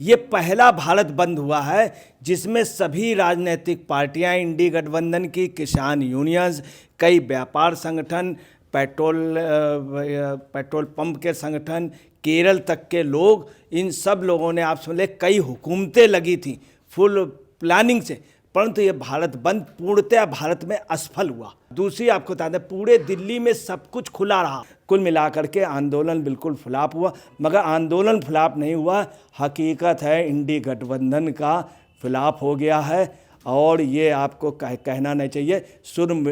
ये पहला भारत बंद हुआ है जिसमें सभी राजनीतिक पार्टियां, इंडी गठबंधन की, किसान यूनियंस, कई व्यापार संगठन, पेट्रोल पंप के संगठन, केरल तक के लोग, इन सब लोगों ने आप समझ कई हुकूमतें लगी थी फुल प्लानिंग से, परंतु ये भारत बंद पूर्णतः भारत में असफल हुआ। दूसरी आपको बता दें, पूरे दिल्ली में सब कुछ खुला रहा। कुल मिलाकर के आंदोलन बिल्कुल फ्लॉप हुआ, मगर आंदोलन फ्लॉप नहीं हुआ, हकीकत है इंडी गठबंधन का फ्लॉप हो गया है। और ये आपको कहना नहीं चाहिए,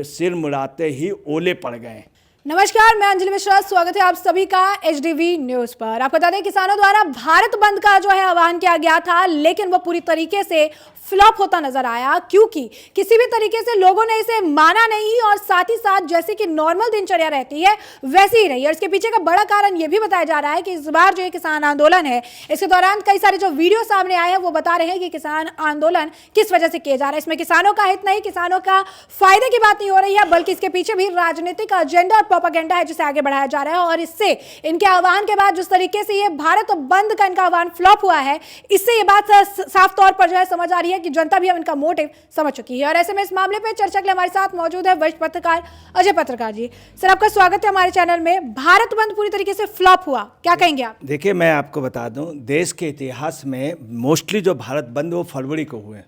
सिर मुड़ाते ही ओले पड़ गए। नमस्कार, मैं अंजलि मिश्रा, स्वागत है आप सभी का एचडीवी न्यूज पर। आपको बता दें, किसानों द्वारा भारत बंद का जो है आह्वान किया गया था, लेकिन वो पूरी तरीके से फ्लॉप होता नजर आया, क्योंकि किसी भी तरीके से लोगों ने इसे माना नहीं और साथ ही साथ जैसे कि नॉर्मल दिनचर्या रहती है वैसी ही रही। और इसके पीछे का बड़ा कारण ये भी बताया जा रहा है कि इस बार जो ये किसान आंदोलन है, इसके दौरान कई सारे जो वीडियो सामने आए हैं वो बता रहे हैं कि किसान आंदोलन किस वजह से किया जा रहा है। इसमें किसानों का हित नहीं, किसानों का फायदे की बात नहीं हो रही है, बल्कि इसके पीछे भी राजनीतिक एजेंडा और प्रोपेगेंडा है जिसे आगे बढ़ाया जा रहा है। और इससे इनके आह्वान के बाद जिस तरीके से ये भारत बंद का इनका आह्वान फ्लॉप हुआ है, इससे ये बात साफ तौर पर जो है समझ आ रही है कि जनता भी अब इनका मोटिव समझ चुकी है। और ऐसे में इस मामले पर चर्चा के लिए हमारे साथ मौजूद है वरिष्ठ पत्रकार अजय पत्रकार जी। सर, आपका स्वागत है हमारे चैनल में। भारत बंद पूरी तरीके से फ्लॉप हुआ, क्या कहेंगे आप? देखिए, मैं आपको बता दूं, देश के इतिहास में मोस्टली जो भारत बंद वो फरवरी को हुए।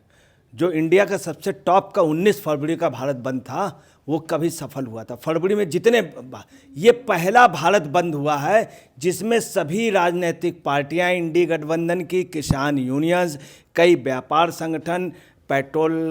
जो इंडिया का सबसे टॉप का 19 फरवरी का भारत बंद था, वो कभी सफल हुआ था। फरवरी में ये पहला भारत बंद हुआ है जिसमें सभी राजनीतिक पार्टियां, इंडी गठबंधन की, किसान यूनियंस, कई व्यापार संगठन, पेट्रोल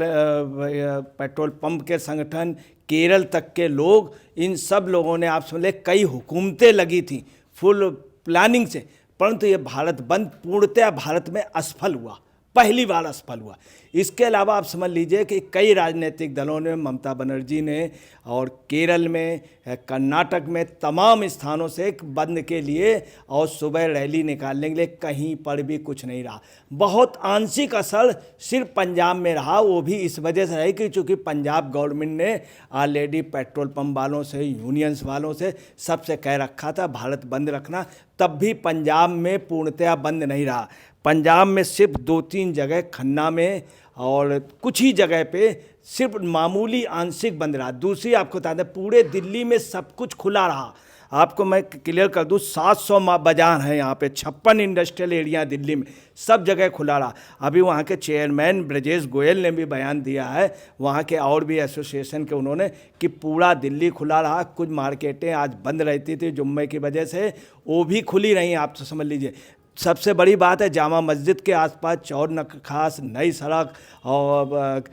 पंप के संगठन, केरल तक के लोग, इन सब लोगों ने आप समझ कई हुकूमतें लगी थी फुल प्लानिंग से, परंतु ये भारत बंद पूर्णतः भारत में असफल हुआ, पहली बार असफल हुआ। इसके अलावा आप समझ लीजिए कि कई राजनीतिक दलों ने, ममता बनर्जी ने, और केरल में, कर्नाटक में, तमाम स्थानों से बंद के लिए और सुबह रैली निकालने के लिए कहीं पर भी कुछ नहीं रहा। बहुत आंशिक असर सिर्फ पंजाब में रहा, वो भी इस वजह से रही कि चूँकि पंजाब गवर्नमेंट ने ऑलरेडी पेट्रोल पंप वालों से, यूनियंस वालों से, सबसे कह रखा था भारत बंद रखना, तब भी पंजाब में पूर्णतः बंद नहीं रहा। पंजाब में सिर्फ 2-3 जगह, खन्ना में और कुछ ही जगह पे सिर्फ मामूली आंशिक बंद रहा। दूसरी आपको बता दें, पूरे दिल्ली में सब कुछ खुला रहा। आपको मैं क्लियर कर दूं, 700 बाजार हैं यहाँ पे, 56 इंडस्ट्रियल एरिया दिल्ली में, सब जगह खुला रहा। अभी वहाँ के चेयरमैन ब्रजेश गोयल ने भी बयान दिया है, वहाँ के और भी एसोसिएशन के, उन्होंने, कि पूरा दिल्ली खुला रहा। कुछ मार्केटें आज बंद रहती थी जुम्मे की वजह से, वो भी खुली रही। आप तो समझ लीजिए, सबसे बड़ी बात है जामा मस्जिद के आसपास चौर नखास, नई सड़क और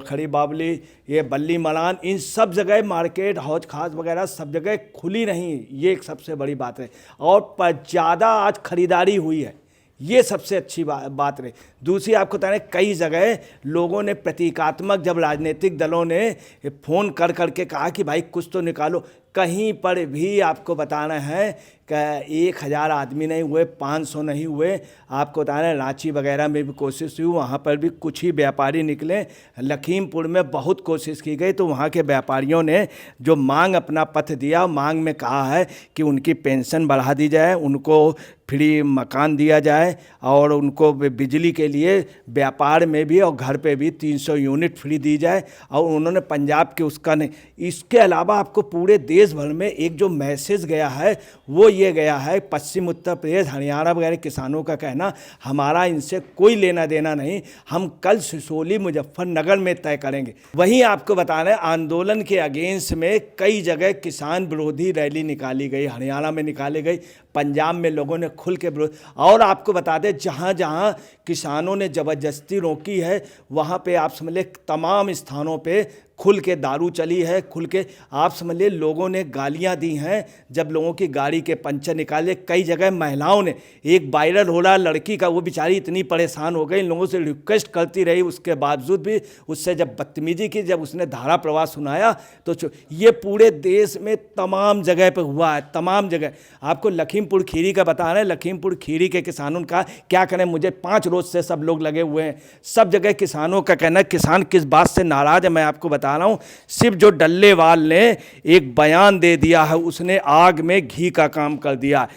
खड़ी बावली, ये बल्ली मलान, इन सब जगह मार्केट, हौज खास वगैरह सब जगह खुली रही। ये एक सबसे बड़ी बात है, और ज़्यादा आज खरीदारी हुई है, ये सबसे अच्छी बात रही। दूसरी आपको बता रहे, कई जगह लोगों ने प्रतीकात्मक, जब राजनीतिक दलों ने फ़ोन कर करके कहा कि भाई कुछ तो निकालो, कहीं पर भी आपको बताना है कि 1000 आदमी नहीं हुए, 500 नहीं हुए। आपको बता रहे हैं रांची वगैरह में भी कोशिश हुई, वहाँ पर भी कुछ ही व्यापारी निकले। लखीमपुर में बहुत कोशिश की गई, तो वहाँ के व्यापारियों ने जो मांग, अपना पथ दिया, मांग में कहा है कि उनकी पेंशन बढ़ा दी जाए, उनको फ्री मकान दिया जाए, और उनको बिजली के लिए व्यापार में भी और घर पे भी 300 यूनिट फ्री दी जाए। और उन्होंने पंजाब के उसका नहीं, इसके अलावा आपको पूरे देश भर में एक जो मैसेज गया है वो ये गया है, पश्चिम उत्तर प्रदेश, हरियाणा वगैरह किसानों का कहना, हमारा इनसे कोई लेना देना नहीं, हम कल सिसोली, मुजफ्फरनगर में तय करेंगे। वहीं आपको बता रहे हैं, आंदोलन के अगेंस्ट में कई जगह किसान विरोधी रैली निकाली गई, हरियाणा में निकाली गई, पंजाब में लोगों ने खुल के विरोध। और आपको बता दें, जहाँ जहाँ किसानों ने ज़बरदस्ती रोकी है, वहाँ पे आप समझ लें तमाम स्थानों पे खुल के दारू चली है, खुल के आप समझ लिए लोगों ने गालियां दी हैं जब लोगों की गाड़ी के पंचर निकाले। कई जगह महिलाओं ने, एक वायरल हो रहा लड़की का, वो बेचारी इतनी परेशान हो गई, इन लोगों से रिक्वेस्ट करती रही, उसके बावजूद भी उससे जब बदतमीजी की, जब उसने धारा प्रवाह सुनाया, तो ये पूरे देश में तमाम जगह पर हुआ है, तमाम जगह। आपको लखीमपुर खीरी का बता रहे हैं, लखीमपुर खीरी के किसानों का क्या करें, मुझे 5 रोज से सब लोग लगे हुए हैं, सब जगह किसानों का कहना है। किसान किस बात से नाराज़ है मैं आपको बता बता रहा हूँ, सिर्फ जो डल्लेवाल ने एक बयान दे दिया है उसने आग में घी का काम कर दिया,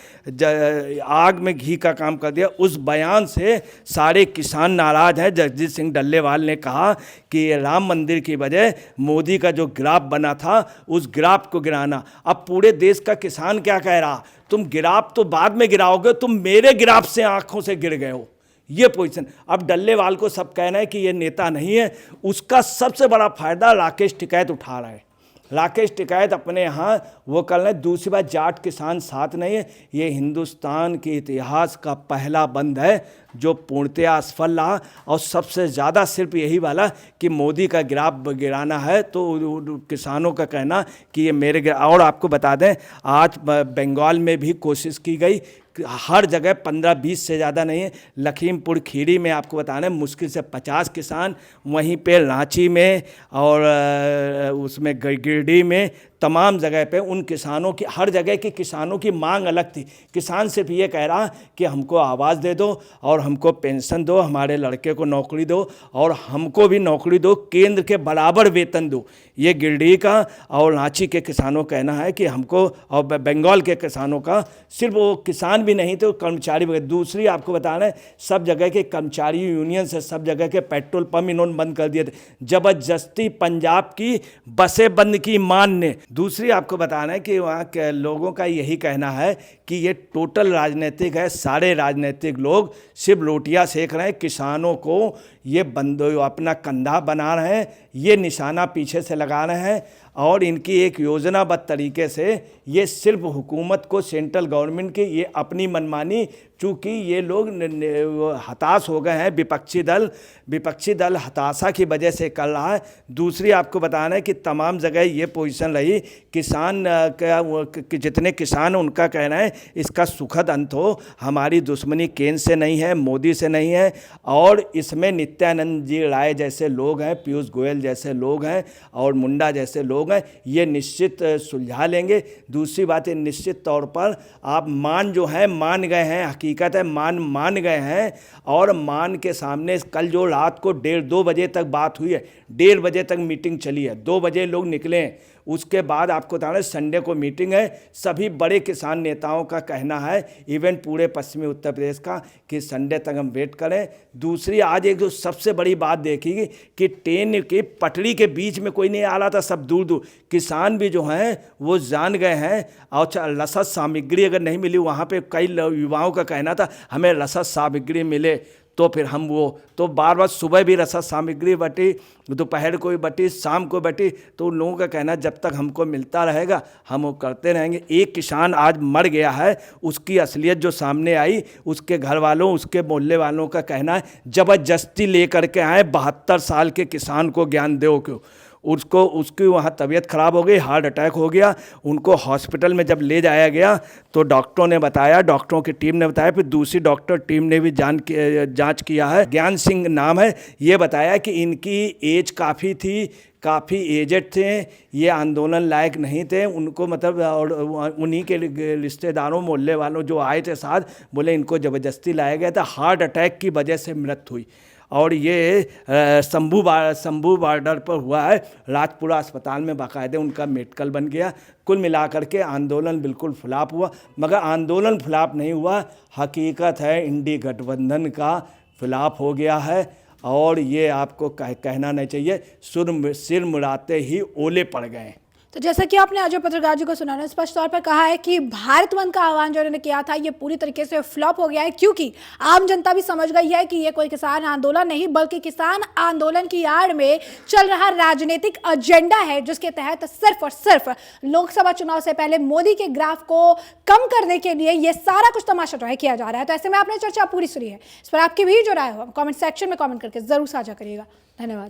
आग में घी का काम कर दिया। उस बयान से सारे किसान नाराज हैं। जगजीत सिंह डल्लेवाल ने कहा कि राम मंदिर की वजह मोदी का जो ग्राफ बना था उस ग्राफ को गिराना। अब पूरे देश का किसान क्या कह रहा, तुम ग्राफ तो बाद में गिराओगे, तुम मेरे ग्राफ से आंखों से गिर गए हो, ये पोजीशन। अब डल्लेवाल को सब कहना है कि ये नेता नहीं है। उसका सबसे बड़ा फायदा राकेश टिकैत उठा रहा है। राकेश टिकैत अपने यहाँ वो कर रहे हैं। दूसरी बात, जाट किसान साथ नहीं है। ये हिंदुस्तान के इतिहास का पहला बंद है जो पूर्णतया असफल रहा, और सबसे ज़्यादा सिर्फ यही वाला कि मोदी का ग्राफ गिराना है। तो किसानों का कहना कि ये मेरे और आपको बता दें, आज बंगाल में भी कोशिश की गई, हर जगह 15-20 से ज़्यादा नहीं है। लखीमपुर खीरी में आपको बताना मुश्किल से 50 किसान, वहीं पे रांची में और उसमें गिरिडीह में, तमाम जगह पे उन किसानों की, हर जगह के किसानों की मांग अलग थी। किसान सिर्फ ये कह रहा कि हमको आवाज़ दे दो और हमको पेंशन दो, हमारे लड़के को नौकरी दो और हमको भी नौकरी दो, केंद्र के बराबर वेतन दो। ये गिरिडीह का और रांची के किसानों का कहना है कि हमको, और बंगाल के किसानों का, सिर्फ वो किसान भी नहीं थे, वो कर्मचारी भी। दूसरी आपको बता रहे हैं, सब जगह के कर्मचारी यूनियन से सब जगह के पेट्रोल पंप इन्होंने बंद कर दिए थे। ज़बरदस्ती पंजाब की बसें बंद की मान ने। दूसरी आपको बताना है कि वहाँ के लोगों का यही कहना है कि ये टोटल राजनीतिक है। सारे राजनीतिक लोग सिर्फ रोटियां सेक रहे हैं, किसानों को ये अपना कंधा बना रहे हैं, ये निशाना पीछे से लगा रहे हैं, और इनकी एक योजनाबद्ध तरीके से ये सिर्फ हुकूमत को, सेंट्रल गवर्नमेंट की, ये अपनी मनमानी, चूँकि ये लोग हताश हो गए हैं। विपक्षी दल हताशा की वजह से कर रहा है। दूसरी आपको बताना है कि तमाम जगह ये पोजीशन रही, किसान का जितने किसान हैं उनका कहना है इसका सुखद अंत हो। हमारी दुश्मनी केंद्र से नहीं है, मोदी से नहीं है, और इसमें नित्यानंद जी राय जैसे लोग हैं, पीयूष गोयल जैसे लोग हैं और मुंडा जैसे लोग हैं, ये निश्चित सुलझा लेंगे। दूसरी बात है, निश्चित तौर पर आप मान जो है मान गए हैं, हकीकत है मान गए हैं, और मान के सामने कल जो रात को 1:30-2 बजे तक बात हुई है, 1:30 बजे तक मीटिंग चली है, 2 बजे लोग निकले हैं। उसके बाद आपको बता रहे संडे को मीटिंग है। सभी बड़े किसान नेताओं का कहना है, इवन पूरे पश्चिमी उत्तर प्रदेश का, कि संडे तक हम वेट करें। दूसरी आज एक जो सबसे बड़ी बात देखी कि ट्रेन की पटरी के बीच में कोई नहीं आ रहा था, सब दूर दूर किसान भी जो हैं वो जान गए हैं। और रसद सामग्री अगर नहीं मिली, वहाँ पे कई युवाओं का कहना था हमें रसद सामग्री मिले तो फिर हम वो, तो बार बार सुबह भी रसद सामग्री बटी, दोपहर को भी बटी, शाम को बटी, तो उन लोगों का कहना जब तक हमको मिलता रहेगा हम वो करते रहेंगे। एक किसान आज मर गया है, उसकी असलियत जो सामने आई, उसके घर वालों, उसके मोहल्ले वालों का कहना है ज़बरदस्ती लेकर के आए, 72 साल के किसान को ज्ञान दो क्यों, उसकी वहाँ तबीयत ख़राब हो गई, हार्ट अटैक हो गया। उनको हॉस्पिटल में जब ले जाया गया तो डॉक्टरों ने बताया, डॉक्टरों की टीम ने बताया, फिर दूसरी डॉक्टर टीम ने भी जांच किया है, ज्ञान सिंह नाम है, ये बताया कि इनकी एज काफ़ी थी, काफ़ी एजेड थे, ये आंदोलन लायक नहीं थे। उनको मतलब, और उन्हीं के रिश्तेदारों मोहल्ले वालों जो आए थे साथ, बोले इनको ज़बरदस्ती लाया गया था, हार्ट अटैक की वजह से मृत्यु हुई। और ये शंभू बॉर्डर पर हुआ है, राजपुरा अस्पताल में बाकायदे उनका मेडिकल बन गया। कुल मिलाकर के आंदोलन बिल्कुल फ्लॉप हुआ, मगर आंदोलन फ्लॉप नहीं हुआ, हकीकत है इंडी गठबंधन का फ्लॉप हो गया है। और ये आपको कहना नहीं चाहिए, सिर मुड़ाते ही ओले पड़ गए। तो जैसा कि आपने आज पत्रकार जी को सुना, स्पष्ट तौर पर कहा है कि भारत बंद का आह्वान जो उन्होंने किया था ये पूरी तरीके से फ्लॉप हो गया है, क्योंकि आम जनता भी समझ गई है कि ये कोई किसान आंदोलन नहीं, बल्कि किसान आंदोलन की आड़ में चल रहा राजनीतिक एजेंडा है, जिसके तहत सिर्फ और सिर्फ लोकसभा चुनाव से पहले मोदी के ग्राफ को कम करने के लिए ये सारा कुछ तमाशा जो है किया जा रहा है। तो ऐसे में आपने चर्चा पूरी सुनी है, इस पर आपकी भी जो राय हो कॉमेंट सेक्शन में कॉमेंट करके जरूर साझा करिएगा। धन्यवाद।